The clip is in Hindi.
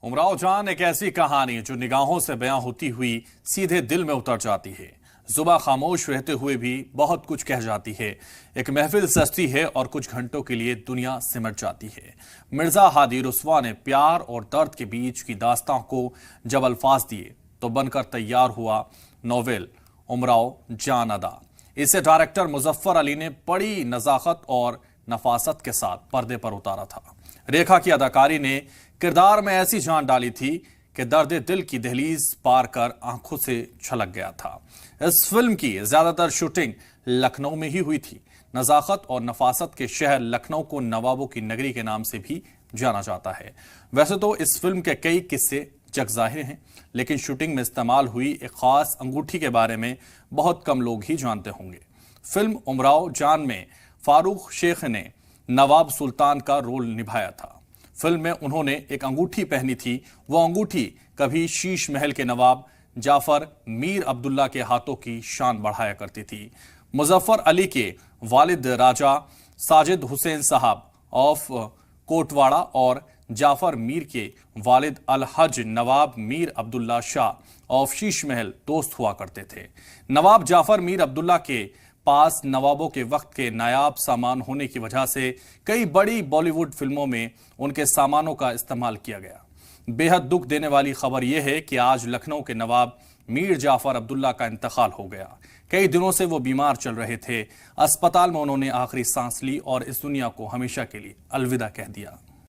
उमराव जान एक ऐसी कहानी जो निगाहों से बयां होती हुई सीधे दिल में उतर जाती है। जुबां खामोश रहते हुए भी बहुत कुछ कह जाती है। एक महफिल सजती है और कुछ घंटों के लिए दुनिया सिमट जाती है। मिर्जा हादी रुस्वा ने प्यार और दर्द के बीच की दास्तां को जब अल्फाज दिए तो बनकर तैयार हुआ नोवेल उमराव जान अदा। इसे डायरेक्टर मुजफ्फर अली ने बड़ी नजाकत और नफासत के साथ पर्दे पर उतारा था। रेखा की अदाकारी ने किरदार में ऐसी जान डाली थी कि दर्द दिल की दहलीज पार कर आंखों से छलक गया था। इस फिल्म की ज्यादातर शूटिंग लखनऊ में ही हुई थी। नजाकत और नफासत के शहर लखनऊ को नवाबों की नगरी के नाम से भी जाना जाता है। वैसे तो इस फिल्म के कई किस्से जगजाहिर हैं, लेकिन शूटिंग में इस्तेमाल हुई एक खास अंगूठी के बारे में बहुत कम लोग ही जानते होंगे। फिल्म उमराव जान में फारूक शेख ने नवाब सुल्तान का रोल निभाया था। फिल्म में उन्होंने एक अंगूठी पहनी थी। वो अंगूठी कभी शीश महल के नवाब जाफर मीर अब्दुल्ला के हाथों की शान बढ़ाया करती थी। मुजफ्फर अली के वालिद राजा साजिद हुसैन साहब ऑफ कोटवाड़ा और जाफर मीर के वालिद अल-हज नवाब मीर अब्दुल्ला शाह ऑफ शीश महल दोस्त हुआ करते थे। नवाब जाफर मीर अब्दुल्ला के पास नवाबों के वक्त के नायाब सामान होने की वजह से कई बड़ी बॉलीवुड फिल्मों में उनके सामानों का इस्तेमाल किया गया। बेहद दुख देने वाली खबर यह है कि आज लखनऊ के नवाब मीर जाफर अब्दुल्ला का इंतकाल हो गया। कई दिनों से वो बीमार चल रहे थे। अस्पताल में उन्होंने आखिरी सांस ली और इस दुनिया को हमेशा के लिए अलविदा कह दिया।